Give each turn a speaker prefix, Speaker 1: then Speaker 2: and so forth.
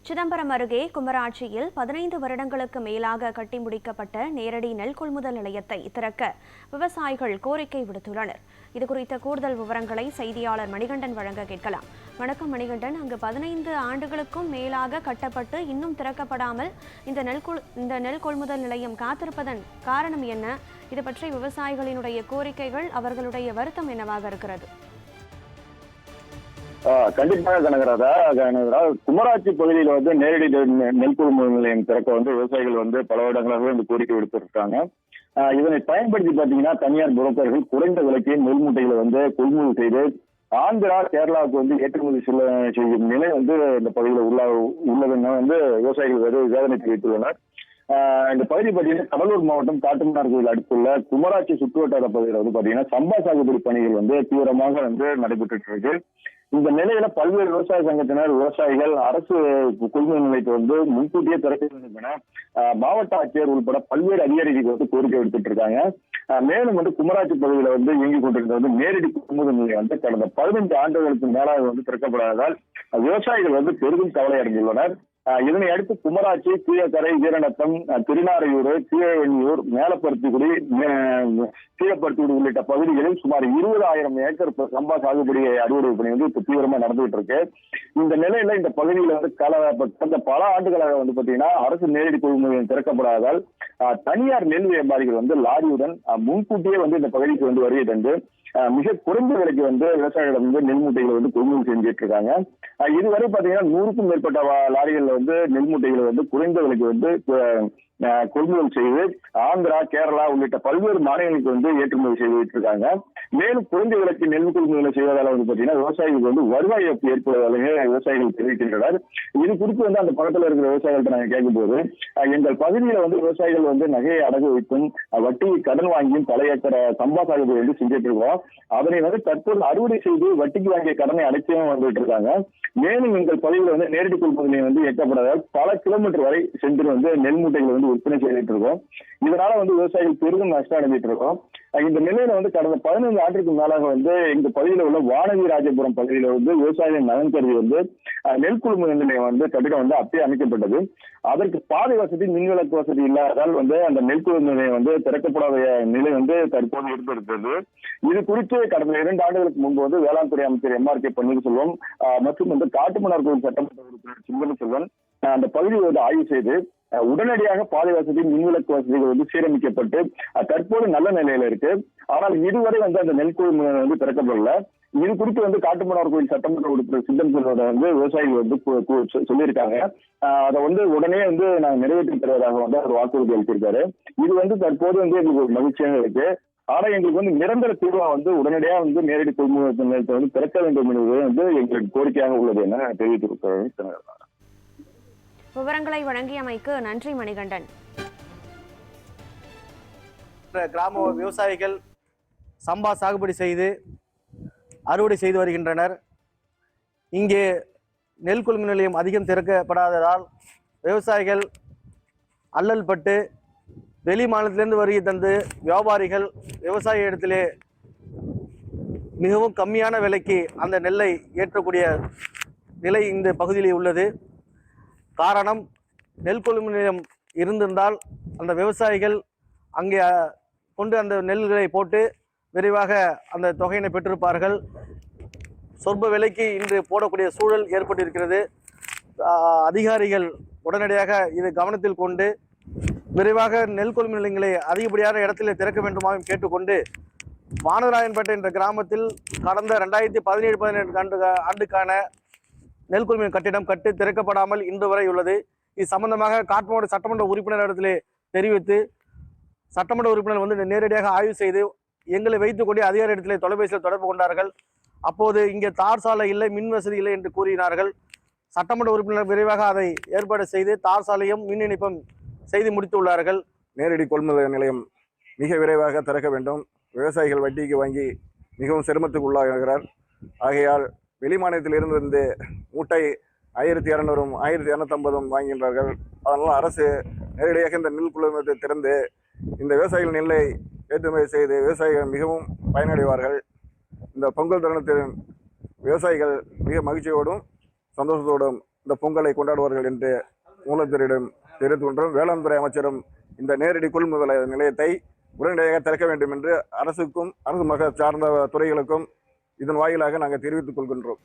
Speaker 1: சிதம்பரம் அருகே குமராட்சியில் 15 வருடங்களுக்கு மேலாக கட்டி முடிக்கப்பட்ட நேரடி நெல் கொள்முதல் நிலையத்தை திறக்க விவசாயிகள் கோரிக்கை விடுத்துள்ளனர். இதுகுறித்த கூடுதல் விவரங்களை செய்தியாளர் மணிகண்டன் வழங்க கேட்கலாம். வணக்கம் மணிகண்டன், அங்கு 15 ஆண்டுகளுக்கும் மேலாக கட்டப்பட்டு இன்னும் திறக்கப்படாமல் இந்த நெல் கொள்முதல் நிலையம் காத்திருப்பதன் காரணம் என்ன? இது பற்றி விவசாயிகளினுடைய கோரிக்கைகள், அவர்களுடைய வருத்தம் என்னவாக இருக்கிறது?
Speaker 2: கண்டிப்பாக கனகராஜா, குமராட்சி பகுதியில் நேரடி நெல் கொள்முதல் நிலையம் திறக்க விவசாயிகள் பல வருடங்களாகவே கோரிக்கை விடுத்திருக்காங்க. இதனை பயன்படுத்தி பாத்தீங்கன்னா தனியார் புரோக்கர்கள் குறைந்த விலைக்கு நெல் மூட்டைகளை கொள்முதல் செய்து ஆந்திரா, கேரளாவுக்கு ஏற்றுமதி செய்யும் நிலை இந்த பகுதியில் உள்ளதுன்னு விவசாயிகள் வேதனை தெரிவித்துள்ளனர். இந்த பகுதி பார்த்தீங்கன்னா கடலூர் மாவட்டம் காட்டுமன்னார் கோயில் அடுத்துள்ள குமராட்சி சுற்றுவட்டார பகுதியில் பாத்தீங்கன்னா சம்பா சாகுபடி பணிகள் தீவிரமாக நடைபெற்று இருக்கு. இந்த நிலையில பல்வேறு விவசாய சங்கத்தினர், விவசாயிகள் அரசு கொள்முதல் நிலையத்தை முன்கூட்டியே திறக்க வேண்டும் என மாவட்ட ஆட்சியர் உள்பட பல்வேறு அதிகாரிகளுக்கு கோரிக்கை விடுத்துட்டு இருக்காங்க. மேலும் குமராட்சி பகுதியில இயங்கிக் கொண்டிருந்த நேரடி கொள்முதல் நிலையம் கடந்த 15 ஆண்டுகளுக்கு மேலாக திறக்கப்படாததால் விவசாயிகள் பெரிதும் கவலை அடைந்துள்ளனர். இதனை அடுத்து குமராட்சி, கீழக்கரை, வீரநத்தம், திருநாரையூர், கீழவெண்ணியூர், மேலப்பருத்திக்குடி, கீழப்பருத்திக்குடி உள்ளிட்ட பகுதிகளில் சுமார் 20,000 ஏக்கர் சம்பா சாகுபடி அறுவடை பணி தீவிரமா நடந்துகிட்டு இருக்கு. இந்த நிலையில இந்த பகுதியில கடந்த பல ஆண்டுகளாக பாத்தீங்கன்னா அரசு நேரடி கொள்முதல் திறக்கப்படாததால் தனியார் நெல் வியாபாரிகள் லாரியுடன் முன்கூட்டியே இந்த பகுதிக்கு வருகை தந்து மிக குறைந்த விலைக்கு விவசாயிகளிடம் நெல் மூட்டைகளை கொள்முதல் செஞ்சிட்டு இருக்காங்க. இதுவரை பாத்தீங்கன்னா 100க்கும் மேற்பட்ட லாரிகள் நெல் மூட்டைகளை குறைந்த விலைக்கு கொள்முதல் செய்து ஆந்திரா, கேரளா உள்ளிட்ட பல்வேறு மாநிலங்களுக்கு ஏற்றுமதி செய்துட்டு இருக்காங்க. மேலும் குறைந்த விலைக்கு நெல் கொள்முதலை செய்வதால் பாத்தீங்கன்னா விவசாயிகளுக்கு வருவாய் இழப்பு ஏற்படுவதாக விவசாயிகள் தெரிவிக்கின்றனர். இது குறித்து அந்த பக்கத்தில் இருக்கிற விவசாயிகள்ட்ட நாங்கள் கேட்கும்போது, எங்கள் பகுதியில விவசாயிகள் நகையை அடகு வைத்தும் வட்டி கடன் வாங்கியும் பல ஏக்கர் சம்பா சாகுபடி செஞ்சுட்டு இருக்கோம். அதனை தற்போது அறுவடை செய்து வட்டிக்கு வாங்கிய கடனை அடைச்சியும் வந்துட்டு இருக்காங்க. மேலும் எங்கள் பகுதியில் நேரடி கொள்முதலை இயக்கப்படாதால் பல கிலோமீட்டர் வரை சென்று நெல் மூட்டைகள் விற்பனை செய்துட்டு இருக்கோம். இதனால விவசாயிகள் பெரிதும் நஷ்டம் அடைஞ்சிட்டு இருக்கோம். இந்த நிலையில கடந்த 15 ஆண்டுக்கு மேலாக எங்க பகுதியில் உள்ள வானதி ராஜபுரம் பகுதியில விவசாயிகள் நலன் கருதி நெல் கொள்முதல் நிலையம் கட்டிடம் அப்படியே அமைக்கப்பட்டது. அதற்கு பாதை வசதி, மின்விளக்கு வசதி இல்லாததால் அந்த நெல் கொள்முதல் நிலையம் திறக்கப்படாத நிலை தற்போது ஏற்படுத்தது. இது குறித்து கடந்த 2 ஆண்டுகளுக்கு முன்பு வேளாண் துறை அமைச்சர் MRK பன்னீர்செல்வம் மற்றும் காட்டுமன்னார் கோயில் சட்டமன்ற உறுப்பினர் சிந்தனை செல்வன் அந்த பகுதியை ஆய்வு செய்து உடனடியாக பாதை வசதி, மின்விளக்கு வசதிகள் சீரமைக்கப்பட்டு தற்போது நல்ல நிலையில இருக்கு. ஆனால் இதுவரை அந்த நெல் கொள்முதல் திறக்கப்படல. இது குறித்து காட்டுமன்னார் கோயில் சட்டமன்ற உறுப்பினர் சிந்தன் செல்வன் விவசாயிகள் சொல்லியிருக்காங்க. அதை உடனே நாங்கள் நிறைவேற்றி தருவதாக அவர் வாக்குறுதி அளித்திருக்காரு. இது தற்போது எங்களுக்கு ஒரு மகிழ்ச்சியாக இருக்கு. ஆனா எங்களுக்கு நிரந்தர தீர்வா உடனடியாக நேரடி கொள்முதல் நிலையத்தை திறக்க வேண்டும் என்பது எங்களுக்கு கோரிக்கையாக உள்ளது என தெரிவித்திருக்கிறார்.
Speaker 1: விவரங்களை வழங்கியமைக்கு நன்றி மணிகண்டன்.
Speaker 3: கிராம விவசாயிகள் சம்பா சாகுபடி செய்து அறுவடை செய்து வருகின்றனர். இங்கே நெல் கொள்முதல் நிலையம் அதிகம் திறக்கப்படாததால் விவசாயிகள் அல்லல் பட்டு வெளி மாநிலத்திலிருந்து வருகை தந்து வியாபாரிகள் விவசாய இடத்திலே மிகவும் கம்மியான விலைக்கு அந்த நெல்லை ஏற்றக்கூடிய நிலை இந்த பகுதியிலே உள்ளது. காரணம், நெல் கொள்முதல் நிலையம் இருந்திருந்தால் அந்த விவசாயிகள் அங்கே கொண்டு அந்த நெல்களை போட்டு விரைவாக அந்த தொகையினை பெற்றிருப்பார்கள். சொற்ப விலைக்கு இன்று போடக்கூடிய சூழல் ஏற்பட்டிருக்கிறது. அதிகாரிகள் உடனடியாக இதை கவனத்தில் கொண்டு விரைவாக நெல் கொள்முதல் நிலையங்களை அதிகப்படியான இடத்திலே திறக்க வேண்டுமாகவும் கேட்டுக்கொண்டு, வானராயன்பேட்டை என்ற கிராமத்தில் கடந்த 2017-18 ஆண்டுக்கான நெல் கொள்முதல் கட்டிடம் திறக்கப்படாமல் இன்று வரை உள்ளது. இது சம்பந்தமாக காட்டுமன்னார் சட்டமன்ற உறுப்பினரிடத்திலே தெரிவித்து சட்டமன்ற உறுப்பினர் நேரடியாக ஆய்வு செய்து எங்களை வைத்துக் கொண்டு அதிகாரி இடத்திலே தொலைபேசியில் தொடர்பு கொண்டார்கள். அப்போது இங்கே தார் சாலை இல்லை, மின் வசதி இல்லை என்று கூறினார்கள். சட்டமன்ற உறுப்பினர் விரைவாக அதை ஏற்பாடு செய்து தார் சாலையும் மின் இணைப்பும் செய்து முடித்துள்ளார்கள்.
Speaker 4: நேரடி கொள்முதல் நிலையம் மிக விரைவாக திறக்க வேண்டும். விவசாயிகள் வட்டிக்கு வாங்கி மிகவும் சிரமத்துக்கு உள்ளாகிறார். ஆகையால் வெளி மாநிலத்திலிருந்து மூட்டை 1200, 1250 வாங்குகின்றார்கள். அதனால் அரசு நேரடியாக இந்த நெல் கொள்முதலை திறந்து இந்த விவசாயிகள் நெல்லை ஏற்றுமதி செய்து விவசாயிகள் மிகவும் பயனடைவார்கள். இந்த பொங்கல் தருணத்தில் விவசாயிகள் மிக மகிழ்ச்சியோடும் சந்தோஷத்தோடும் இந்த பொங்கலை கொண்டாடுவார்கள் என்று மூலத்தரிடம் தெரிவித்துக் கொண்டோம். வேளாண் துறை அமைச்சரும் இந்த நேரடி கொள்முதல் நிலையத்தை உடனடியாக திறக்க வேண்டும் என்று அரசுக்கும் அரசு சார்ந்த துறைகளுக்கும் இதன் வாயிலாக நாங்கள் தெரிவித்துக் கொள்கின்றோம்.